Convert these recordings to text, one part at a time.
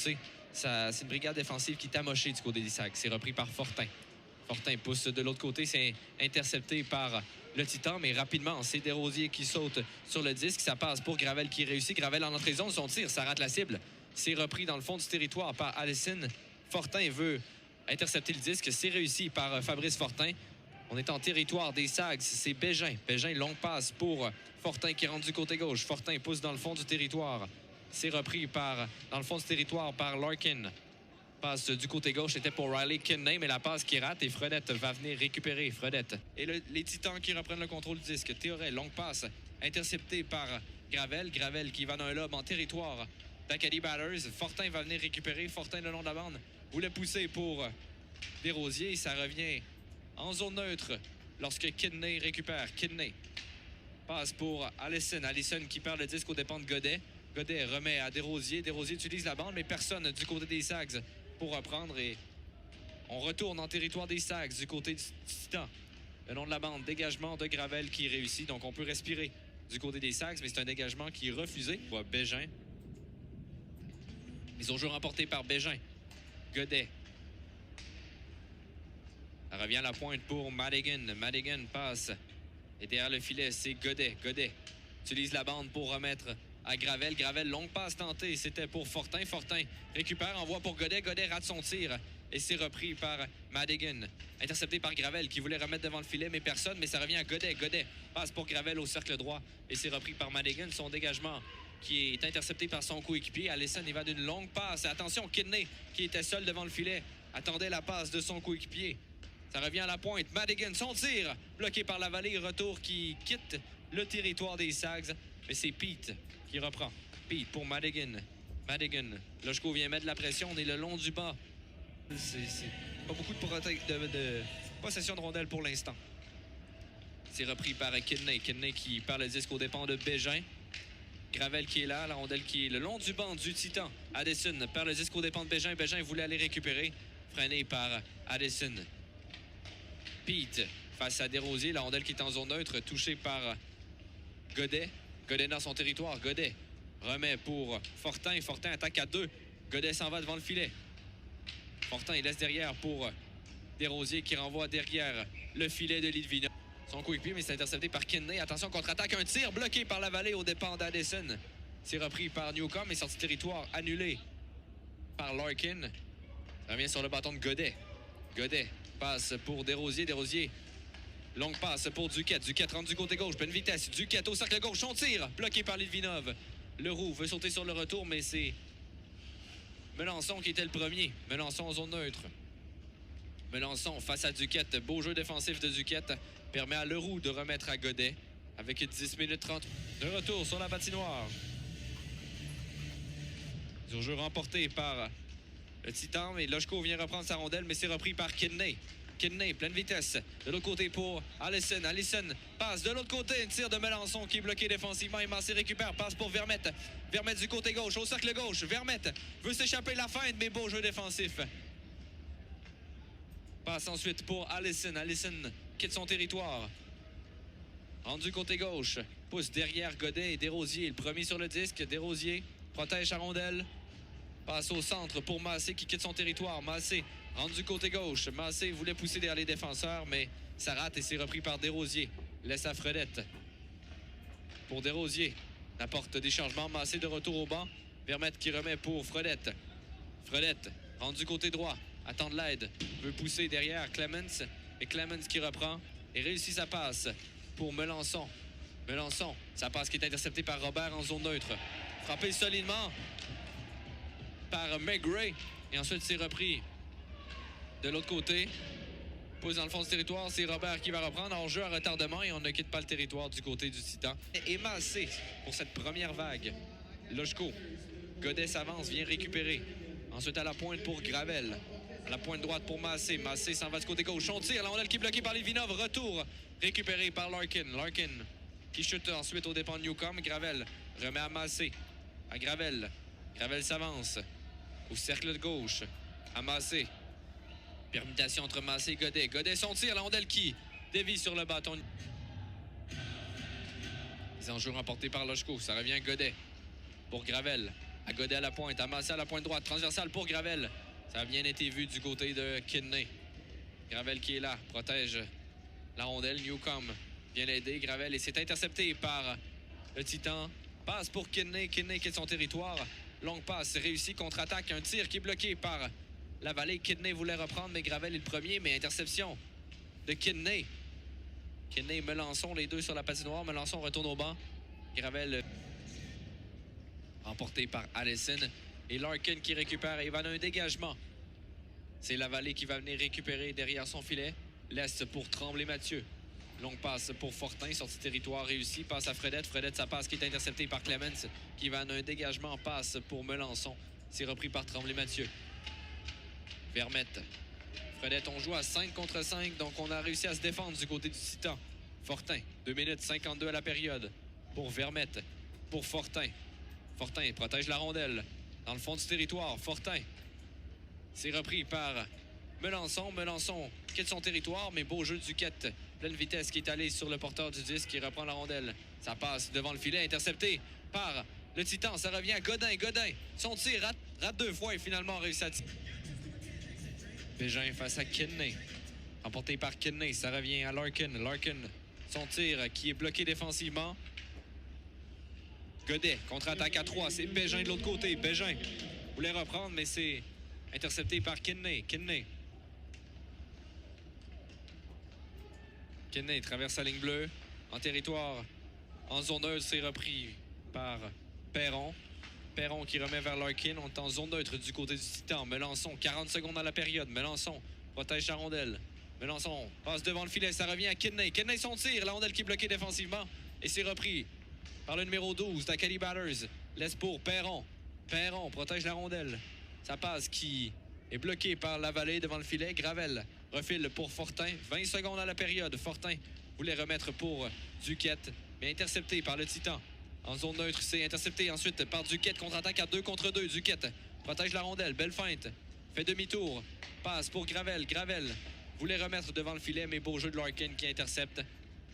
poussé. C'est une brigade défensive qui est amochée du côté des Sags. C'est repris par Fortin. Fortin pousse de l'autre côté. C'est intercepté par le Titan, mais rapidement, c'est Desrosiers qui saute sur le disque. Ça passe pour Gravel qui réussit. Gravel en entrée zone. Son tir, ça rate la cible. C'est repris dans le fond du territoire par Allison. Fortin veut intercepter le disque. C'est réussi par Fabrice Fortin. On est en territoire des Sags. C'est Bégin. Bégin, longue passe pour Fortin qui rentre du côté gauche. Fortin pousse dans le fond du territoire. C'est repris dans le fond du territoire par Larkin. Passe du côté gauche, c'était pour Riley Kidney, mais la passe qui rate et Fredette va venir récupérer. Fredette. Et les Titans qui reprennent le contrôle du disque. Théoret, longue passe, interceptée par Gravel. Gravel qui va d'un lob en territoire d'Acadie Batters. Fortin va venir récupérer. Fortin le long de la bande voulait pousser pour Desrosiers. Ça revient en zone neutre lorsque Kidney récupère. Kidney passe pour Allison. Allison qui perd le disque aux dépens de Godet. Godet remet à Desrosiers. Desrosiers utilise la bande, mais personne du côté des Sags pour reprendre. Et on retourne en territoire des Sags du côté du Titan. Le long de la bande, dégagement de Gravel qui réussit. Donc on peut respirer du côté des Sags, mais c'est un dégagement qui est refusé. On voit Bégin. Ils ont joué remporté par Bégin. Godet. Ça revient à la pointe pour Madigan. Madigan passe. Et derrière le filet, c'est Godet. Godet utilise la bande pour remettre à Gravel. Gravel, longue passe tentée. C'était pour Fortin. Fortin récupère, envoie pour Godet. Godet rate son tir. Et c'est repris par Madigan. Intercepté par Gravel qui voulait remettre devant le filet, mais personne. Mais ça revient à Godet. Godet passe pour Gravel au cercle droit. Et c'est repris par Madigan. Son dégagement qui est intercepté par son coéquipier. Allison, il va d'une longue passe. Attention, Kidney qui était seul devant le filet attendait la passe de son coéquipier. Ça revient à la pointe. Madigan, son tir bloqué par la vallée. Retour qui quitte le territoire des Sags. Mais c'est Pete qui reprend. Pete pour Madigan. Madigan. Loshko vient mettre de la pression. On est le long du bas. C'est pas beaucoup de possession de rondelle pour l'instant. C'est repris par Kidney. Kidney qui perd le disque aux dépens de Bégin. Gravel qui est là. La rondelle qui est le long du banc du Titan. Addison perd le disque aux dépens de Bégin. Bégin voulait aller récupérer. Freiné par Addison. Pete face à Desrosiers. La rondelle qui est en zone neutre. Touchée par Godet. Godet dans son territoire. Godet remet pour Fortin. Fortin attaque à 2. Godet s'en va devant le filet. Fortin, il laisse derrière pour Desrosiers qui renvoie derrière le filet de Lidvina. Son coéquipier, mais c'est intercepté par Kidney. Attention, contre-attaque. Un tir bloqué par la vallée au dépens d'Addison. C'est repris par Newcomb et sorti territoire annulé par Larkin. Ça revient sur le bâton de Godet. Godet passe pour Desrosiers. Desrosiers. Longue passe pour Duquette. Duquette rentre du côté gauche. Pleine vitesse. Duquette au cercle gauche. Son tir bloqué par Litvinov. Leroux veut sauter sur le retour, mais c'est Melançon qui était le premier. Melançon en zone neutre. Melançon face à Duquette. Beau jeu défensif de Duquette. Permet à Leroux de remettre à Godet. Avec 10 minutes 30 de retour sur la patinoire. Sur jeu remporté par le Titan. Mais Loshko vient reprendre sa rondelle, mais c'est repris par Kidney. Kidney, pleine vitesse. De l'autre côté pour Allison. Allison passe de l'autre côté. Un tir de Melançon qui est bloqué défensivement. Et Massé récupère. Passe pour Vermette. Vermette du côté gauche, au cercle gauche. Vermette veut s'échapper la feinte, mais beau jeu défensif. Passe ensuite pour Allison. Allison quitte son territoire. Rendu côté gauche. Pousse derrière Godet et Desrosiers. Le premier sur le disque. Desrosiers protège sa rondelle. Passe au centre pour Massé qui quitte son territoire. Massé rentre du côté gauche. Massé voulait pousser derrière les défenseurs, mais ça rate et c'est repris par Desrosiers. Laisse à Fredette. Pour Desrosiers. Apporte des changements. Massé de retour au banc. Vermette qui remet pour Fredette. Fredette rentre du côté droit. Attend de l'aide. Veut pousser derrière Clemens. Et Clemens qui reprend et réussit sa passe pour Melançon. Melançon. Sa passe qui est interceptée par Robert en zone neutre. Frappé solidement par McGray. Et ensuite, c'est repris de l'autre côté. Pousse dans le fond du territoire. C'est Robert qui va reprendre en jeu à retardement et on ne quitte pas le territoire du côté du Titan. Et Massé pour cette première vague. Loshko. Godet s'avance, vient récupérer. Ensuite, à la pointe pour Gravel. À la pointe droite pour Massé. Massé s'en va du côté gauche. On tire. La rondelle qui est bloquée par Litvinov. Retour récupéré par Larkin. Larkin qui chute ensuite au dépens de Newcomb. Gravel remet à Massé. À Gravel. Gravel s'avance. Au cercle de gauche. À Massé. Permutation entre Massé et Godet. Godet son tir. La rondelle qui dévie sur le bâton. Les enjeux remportés par Loshko. Ça revient Godet. Pour Gravel. À Godet à la pointe, amassé à la pointe droite, transversale pour Gravel. Ça a bien été vu du côté de Kidney. Gravel qui est là, protège la rondelle. Newcomb vient l'aider. Gravel et c'est intercepté par le Titan. Passe pour Kidney. Kidney quitte son territoire. Longue passe, réussi, contre-attaque. Un tir qui est bloqué par la vallée. Kidney voulait reprendre, mais Gravel est le premier. Mais interception de Kidney. Kidney et Melançon, les deux sur la patinoire. Melançon retourne au banc. Gravel emporté par Allison. Et Larkin qui récupère et il va dans un dégagement. C'est la vallée qui va venir récupérer derrière son filet. L'Est pour Tremblay-Mathieu. Longue passe pour Fortin, sortie territoire réussi. Passe à Fredette. Fredette, sa passe qui est interceptée par Clemens, qui va dans un dégagement. Passe pour Melançon. C'est repris par Tremblay-Mathieu. Vermette. Fredette, on joue à 5 contre 5, donc on a réussi à se défendre du côté du Titan. Fortin, 2 minutes 52 à la période. Pour Vermette. Pour Fortin. Fortin protège la rondelle. Dans le fond du territoire, Fortin. C'est repris par Melançon. Melançon quitte son territoire, mais beau jeu de Duquette. Pleine vitesse qui est allé sur le porteur du disque qui reprend la rondelle. Ça passe devant le filet, intercepté par le Titan. Ça revient à Godin. Godin, son tir rate 2 fois et finalement réussit à tirer. Bégin face à Kidney. Emporté par Kidney, ça revient à Larkin. Larkin, son tir qui est bloqué défensivement. Godet, contre-attaque à 3. C'est Bégin de l'autre côté. Bégin voulait reprendre, mais c'est intercepté par Kidney. Kidney traverse la ligne bleue. En territoire, en zone neutre, c'est repris par Perron. Perron qui remet vers Larkin. On est en zone neutre du côté du Titan. Melançon, 40 secondes à la période. Melançon protège la rondelle. Melançon passe devant le filet. Ça revient à Kidney. Kidney, son tir. La rondelle qui est bloquée défensivement. Et c'est repris par le numéro 12 d'Acadie Batters. Laisse pour Perron. Perron protège la rondelle. Sa passe qui est bloquée par la vallée devant le filet. Gravel refile pour Fortin. 20 secondes à la période. Fortin voulait remettre pour Duquette, mais intercepté par le Titan. En zone neutre, c'est intercepté ensuite par Duquette. Contre-attaque à 2 contre 2. Duquette protège la rondelle. Belle feinte. Fait demi-tour. Passe pour Gravel. Gravel voulait remettre devant le filet, mais beau jeu de Larkin qui intercepte.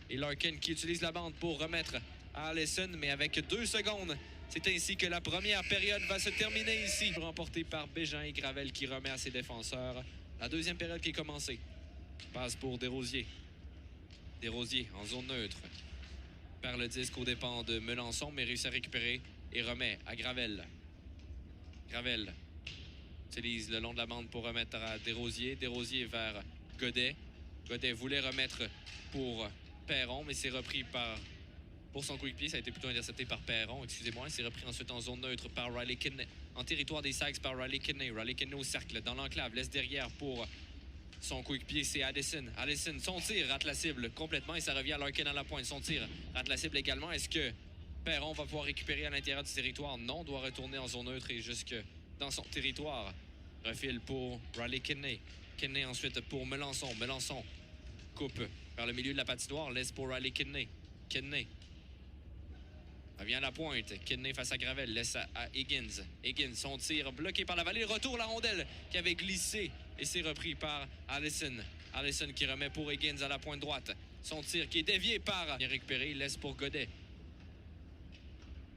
Et Larkin qui utilise la bande pour remettre à Allison, mais avec 2 secondes. C'est ainsi que la première période va se terminer ici. Remporté par Bégin et Gravel qui remet à ses défenseurs. La deuxième période qui est commencée. Passe pour Desrosiers. Desrosiers en zone neutre. Perd le disque aux dépens de Melançon, mais réussit à récupérer et remet à Gravel. Gravel utilise le long de la bande pour remettre à Desrosiers. Desrosiers vers Godet. Godet voulait remettre pour Perron, mais c'est repris pour son quick pied. Ça a été plutôt intercepté par Perron, excusez-moi. C'est repris ensuite en zone neutre par Riley Kidney. En territoire des Sags par Riley Kidney. Riley Kidney au cercle, dans l'enclave, laisse derrière pour son quick pied, c'est Addison. Addison, son tir rate la cible complètement et ça revient à Larkin à la pointe. Son tir rate la cible également. Est-ce que Perron va pouvoir récupérer à l'intérieur du territoire? Non, doit retourner en zone neutre et jusque dans son territoire. Refile pour Riley Kidney. Kidney ensuite pour Melançon. Melançon coupe vers le milieu de la patinoire, laisse pour Riley Kidney. Kidney revient à la pointe. Kidney face à Gravel, laisse à Higgins. Higgins, son tir bloqué par la vallée. Retour la rondelle qui avait glissé et c'est repris par Allison. Allison qui remet pour Higgins à la pointe droite. Son tir qui est dévié par... Il est récupéré, il laisse pour Godet.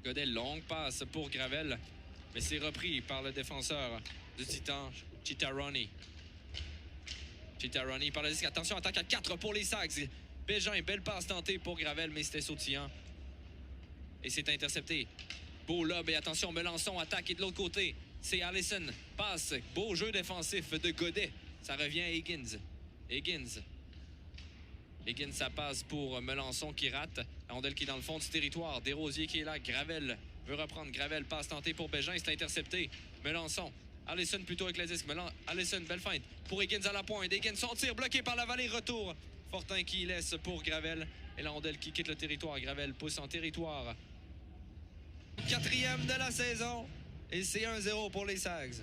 Godet, longue passe pour Gravel, mais c'est repris par le défenseur du Titan, Chitaroni. Chitaroni par le disque. Attention, attaque à 4 pour les Sags. Bégin, belle passe tentée pour Gravel, mais c'était sautillant. Et c'est intercepté. Beau lob et attention, Melançon attaque et de l'autre côté, c'est Allison. Passe, beau jeu défensif de Godet. Ça revient à Higgins. Higgins, ça passe pour Melançon qui rate. La rondelle qui est dans le fond du territoire. Desrosiers qui est là. Gravel veut reprendre. Gravel passe tentée pour Bégin. C'est intercepté. Melançon. Allison plutôt avec le disque. Allison, belle feinte pour Higgins à la pointe. Higgins, son tir bloqué par la vallée. Retour. Fortin qui laisse pour Gravel. Et la rondelle qui quitte le territoire. Gravel pousse en territoire. 4e de la saison. Et c'est 1-0 pour les Sags.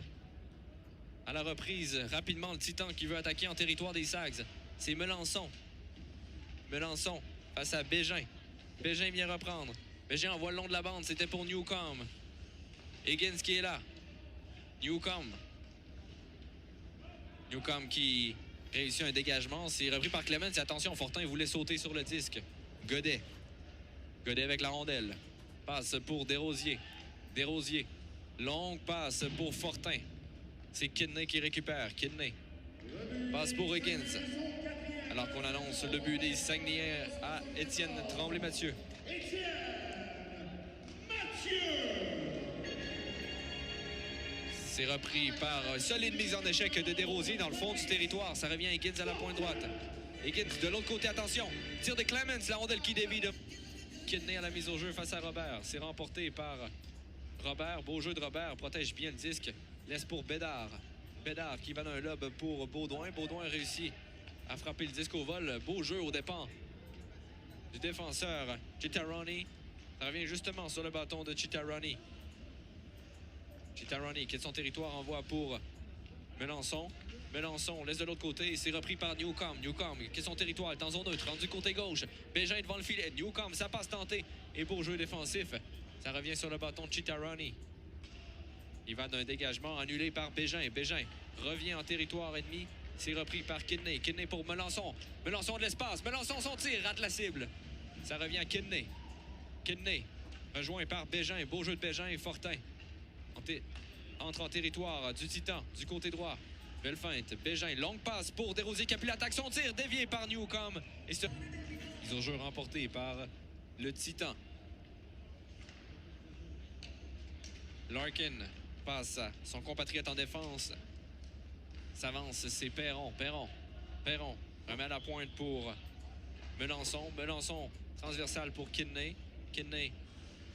À la reprise, rapidement, le Titan qui veut attaquer en territoire des Sags. C'est Melançon. Melançon face à Bégin. Bégin vient reprendre. Bégin envoie le long de la bande. C'était pour Newcomb. Higgins qui est là. Newcomb qui réussit un dégagement. C'est repris par Clemens. Et attention, Fortin voulait sauter sur le disque. Godet avec la rondelle. Passe pour Desrosiers. Desrosiers Longue passe pour Fortin. C'est Kidney qui récupère. Kidney. Passe pour Higgins. Alors qu'on annonce le but des Saguenayens à Étienne Tremblay-Mathieu. C'est repris par solide mise en échec de Desrosiers dans le fond du territoire. Ça revient à Higgins à la pointe droite. Higgins de l'autre côté, attention. Tir de Clemens, la rondelle qui dévie de Kidney à la mise au jeu face à Robert. C'est remporté par Robert. Beau jeu de Robert. Protège bien le disque. Laisse pour Bédard. Bédard qui va d'un lob pour Baudouin. Baudouin réussit à frapper le disque au vol. Beau jeu au dépens du défenseur Chittaroni. Ça revient justement sur le bâton de Chittaroni. Chittaroni quitte son territoire, envoie pour Melançon. Melançon laisse de l'autre côté et c'est repris par Newcombe. Newcombe quitte son territoire, est en zone neutre, rendu côté gauche. Bégin devant le filet. Newcombe, ça passe tenté. Et beau jeu défensif. Ça revient sur le bâton de Chittaroni. Il va d'un dégagement annulé par Bégin. Bégin revient en territoire ennemi. C'est repris par Kidney. Kidney pour Melançon. Melançon de l'espace. Melançon, son tir, rate la cible. Ça revient à Kidney. Kidney rejoint par Bégin. Beau jeu de Bégin et Fortin. Entre en territoire du Titan, du côté droit. Belle feinte. Bégin, longue passe pour Desrosiers qui appuie l'attaque. Son tir dévié par Newcombe. Et ce mise au jeu remporté par le Titan. Larkin passe à son compatriote en défense. S'avance, c'est Perron. Perron remet à la pointe pour Melançon. Melançon, transversal pour Kidney. Kidney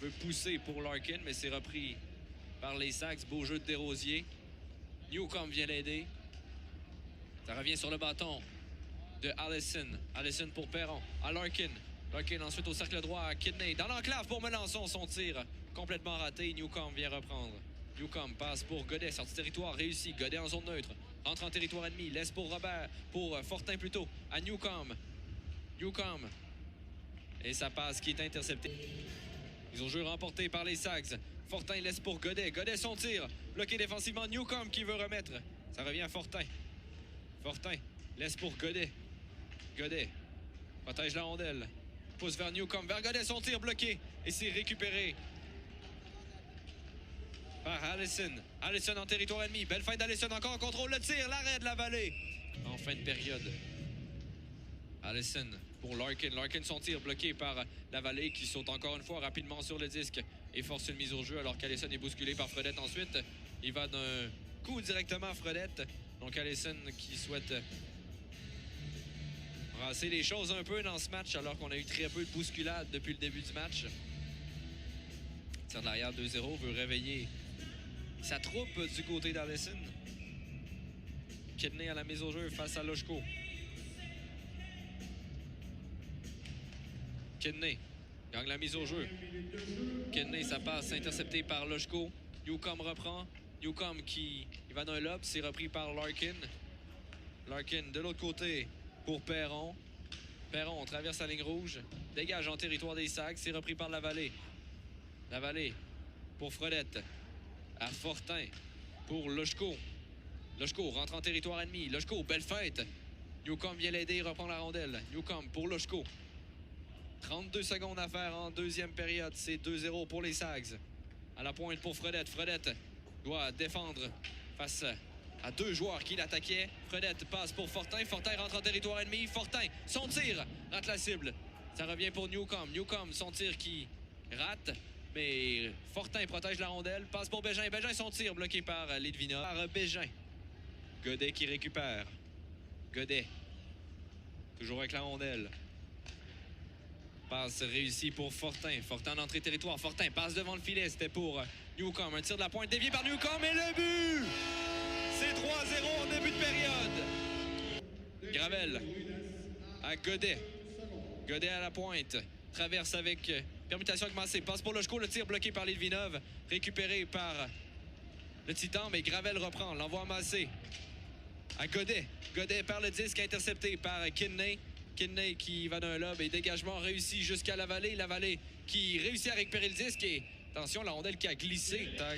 veut pousser pour Larkin, mais c'est repris par les Sags. Beau jeu de Desrosiers. Newcombe vient l'aider. Ça revient sur le bâton de Allison. Allison pour Perron. À Larkin. Larkin ensuite au cercle droit à Kidney. Dans l'enclave pour Melançon. Son tir complètement raté. Newcombe vient reprendre. Newcombe passe pour Godet. Sortie territoire réussi. Godet en zone neutre. Entre en territoire ennemi. Laisse pour Robert. Pour Fortin plutôt. À Newcombe. Newcombe. Et ça passe qui est intercepté. Ils ont jeu remporté par les Sags. Fortin laisse pour Godet. Godet son tir. Bloqué défensivement. Newcombe qui veut remettre. Ça revient à Fortin. Fortin laisse pour Godet. Godet protège la rondelle. Pousse vers Newcombe. Vers Godet son tir bloqué. Et c'est récupéré par Allison. Allison en territoire ennemi. Belle fin d'Allison. Encore en contrôle le tir. L'arrêt de la vallée. En fin de période. Allison pour Larkin. Larkin son tir bloqué par la vallée qui saute encore une fois rapidement sur le disque et force une mise au jeu alors qu'Allison est bousculé par Fredette ensuite. Il va d'un coup directement à Fredette. Donc Allison qui souhaite brasser les choses un peu dans ce match alors qu'on a eu très peu de bousculade depuis le début du match. Tire de l'arrière 2-0, veut réveiller sa troupe du côté d'Allison. Kidney à la mise au jeu face à Loshko. Kidney gagne la mise au jeu. Kidney, ça passe intercepté par Loshko. Newcombe reprend. Newcombe qui il va d'un lob, c'est repris par Larkin. Larkin de l'autre côté pour Perron. Perron traverse la ligne rouge. Dégage en territoire des Sags, c'est repris par la vallée. La vallée pour Fredette. À Fortin pour Loshko. Loshko rentre en territoire ennemi. Loshko, belle fête. Newcombe vient l'aider, reprend la rondelle. Newcombe pour Loshko. 32 secondes à faire en deuxième période. C'est 2-0 pour les Sags. À la pointe pour Fredette. Fredette doit défendre face à deux joueurs qui l'attaquaient. Fredette passe pour Fortin. Fortin rentre en territoire ennemi. Fortin, son tir rate la cible. Ça revient pour Newcombe. Newcombe, son tir qui rate. Mais Fortin protège la rondelle. Passe pour Bégin. Bégin, son tir bloqué par Litvinov. Par Bégin. Godet qui récupère. Godet. Toujours avec la rondelle. Passe réussie pour Fortin. Fortin en entrée territoire. Fortin passe devant le filet. C'était pour Newcombe. Un tir de la pointe dévié par Newcombe et le but! C'est 3-0 en début de période. Gravel à Godet. Godet à la pointe. Traverse avec permutation augmentée. Passe pour Loshko. Le tir bloqué par Litvinov. Récupéré par le Titan. Mais Gravel reprend. L'envoie Massé à Godet. Godet perd le disque intercepté par Kidney. Kidney qui va d'un lob et dégagement réussi jusqu'à la vallée. La vallée qui réussit à récupérer le disque et attention, la rondelle qui a glissé. Tags.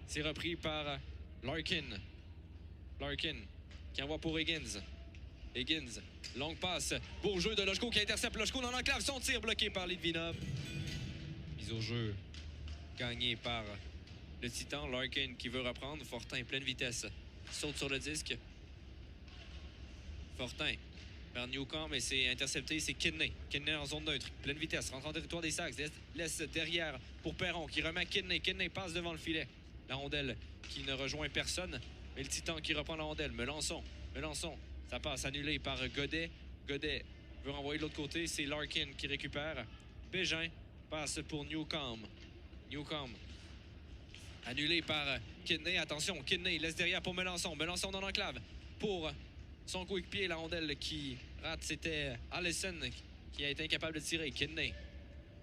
C'est repris par Larkin. Larkin qui envoie pour Higgins. Higgins, longue passe. Beau jeu de Loshko qui intercepte Loshko dans l'enclave. Son tir bloqué par Litvinov. Mise au jeu gagnée par le Titan. Larkin qui veut reprendre. Fortin, pleine vitesse. Saute sur le disque. Fortin vers Newcomb, mais c'est intercepté. C'est Kidney. Kidney en zone neutre. Pleine vitesse. Rentre en territoire des Sags. Laisse derrière pour Perron qui remet Kidney. Kidney passe devant le filet. La rondelle qui ne rejoint personne. Mais le Titan qui reprend la rondelle. Melançon. Ça passe annulé par Godet. Godet veut renvoyer de l'autre côté. C'est Larkin qui récupère. Bégin passe pour Newcomb. Newcomb annulé par Kidney. Attention, Kidney laisse derrière pour Melançon. Melançon dans l'enclave pour son coéquipier. La rondelle qui rate, c'était Allison qui a été incapable de tirer. Kidney,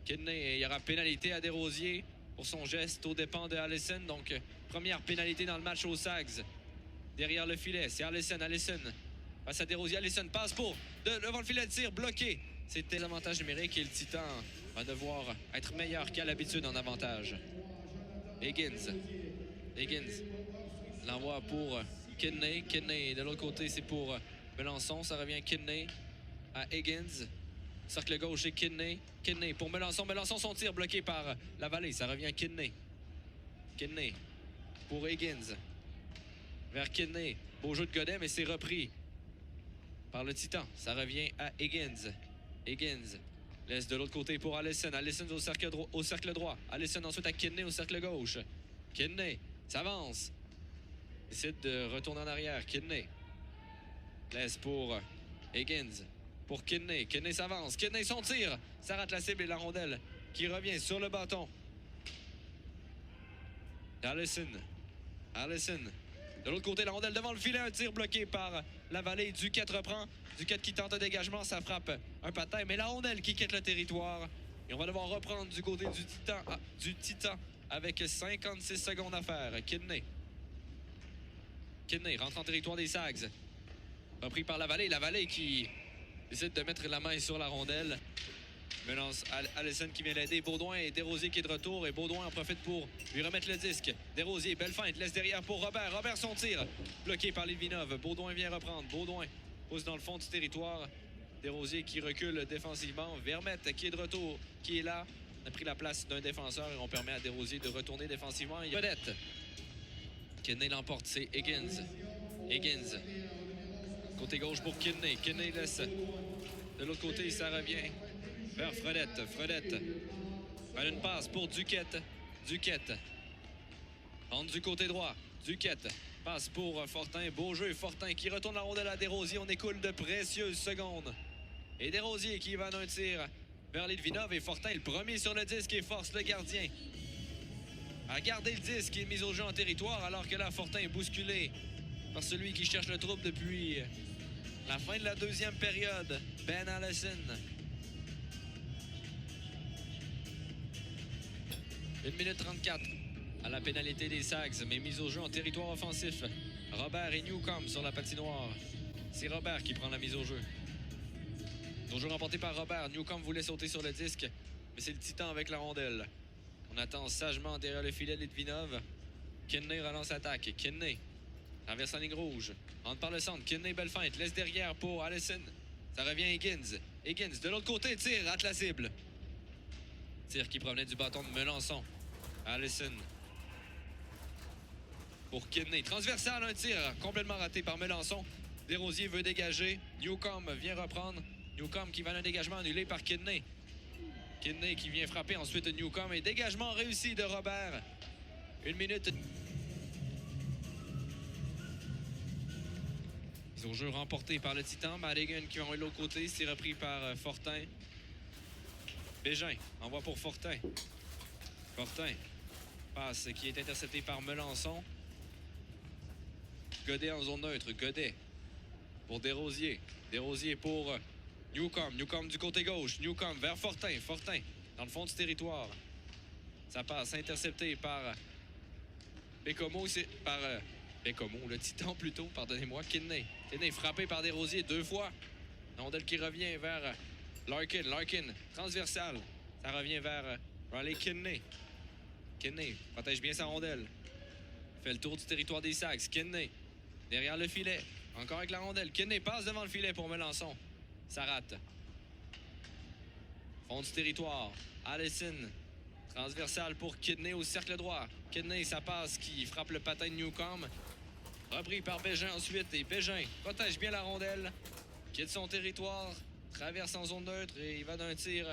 il y aura pénalité à Desrosiers pour son geste aux dépens de Allison. Donc, première pénalité dans le match aux Sags. Derrière le filet, c'est Allison face à Desrosiers. Allison passe pour devant le filet de tir, bloqué. C'était l'avantage numérique et le Titan va devoir être meilleur qu'à l'habitude en avantage. Higgins l'envoie pour Kidney. De l'autre côté, c'est pour Melançon. Ça revient Kidney à Higgins. Cercle gauche, c'est Kidney pour Melançon. Son tir bloqué par la Vallée. Ça revient Kidney pour Higgins. Vers Kidney. Beau jeu de Godet, mais c'est repris par le Titan. Ça revient à Higgins. Laisse de l'autre côté pour Allison. Allison au cercle droit. Allison ensuite à Kidney au cercle gauche. Kidney s'avance. Décide de retourner en arrière. Kidney laisse pour Higgins. Pour Kidney. Kidney s'avance. Kidney son tir. Ça rate la cible et la rondelle qui revient sur le bâton. Allison. De l'autre côté, la rondelle devant le filet. Un tir bloqué par la Vallée. Duquette reprend. Duquette qui tente un dégagement. Ça frappe un patin. Mais la rondelle qui quitte le territoire. Et on va devoir reprendre du côté du Titan avec 56 secondes à faire. Kidney rentre en territoire des Sags. Repris par la Vallée. La Vallée qui décide de mettre la main sur la rondelle. Menace Allison qui vient l'aider. Baudouin et Desrosiers qui est de retour. Et Baudouin en profite pour lui remettre le disque. Desrosiers, belle feinte, laisse derrière pour Robert. Robert son tir. Bloqué par Litvinov. Baudouin vient reprendre. Baudouin pousse dans le fond du territoire. Desrosiers qui recule défensivement. Vermette qui est de retour, qui est là. On a pris la place d'un défenseur et on permet à Desrosiers de retourner défensivement. Il y a vedette. Kidney l'emporte, c'est Higgins. Côté gauche pour Kidney. Kidney laisse. De l'autre côté, ça revient vers Fredette. Une passe pour Duquette. Entre du côté droit. Duquette passe pour Fortin. Beau jeu. Fortin qui retourne la rondelle à Desrosiers. On écoule de précieuses secondes. Et Desrosiers qui va d'un tir vers Litvinov. Et Fortin, le premier sur le disque et force le gardien à garder le disque et mise au jeu en territoire. Alors que là, Fortin est bousculé par celui qui cherche le trouble depuis la fin de la deuxième période. Ben Allison. 1 minute 34 à la pénalité des Sags, mais mise au jeu en territoire offensif. Robert et Newcomb sur la patinoire. C'est Robert qui prend la mise au jeu. Toujours remporté par Robert. Newcomb voulait sauter sur le disque, mais c'est le Titan avec la rondelle. On attend sagement derrière le filet de Litvinov. Kidney relance l'attaque. Kidney traverse la ligne rouge. Rentre par le centre. Kidney, belle feinte. Laisse derrière pour Allison. Ça revient Higgins. De l'autre côté, tire, rate la cible. Tir qui provenait du bâton de Melançon. Allison. Pour Kidney. Transversal, un tir complètement raté par Melançon. Desrosiers veut dégager. Newcomb vient reprendre. Newcomb qui va un dégagement annulé par Kidney. Kidney qui vient frapper ensuite Newcomb. Et dégagement réussi de Robert. 1 minute. Mise au jeu remporté par le Titan. Madigan qui va de l'autre côté. C'est repris par Fortin. Bégin envoie pour Fortin. Passe qui est intercepté par Melançon. Godet en zone neutre. Godet pour Desrosiers. Desrosiers pour Newcomb du côté gauche. Newcomb vers Fortin. Dans le fond du territoire. Ça passe intercepté par Bécomo. C'est par Bécomo, le Titan plutôt, pardonnez-moi. Kidney frappé par Desrosiers 2 fois. Rondelle qui revient vers Larkin, transversal. Ça revient vers Riley Kidney. Kidney protège bien sa rondelle. Fait le tour du territoire des Sags. Kidney derrière le filet. Encore avec la rondelle. Kidney passe devant le filet pour Melançon. Ça rate. Fond du territoire. Allison Transversale pour Kidney au cercle droit. Kidney, ça passe, qui frappe le patin de Newcombe. Repris par Bégin ensuite. Et Bégin protège bien la rondelle. Quitte son territoire. Traverse en zone neutre et il va d'un tir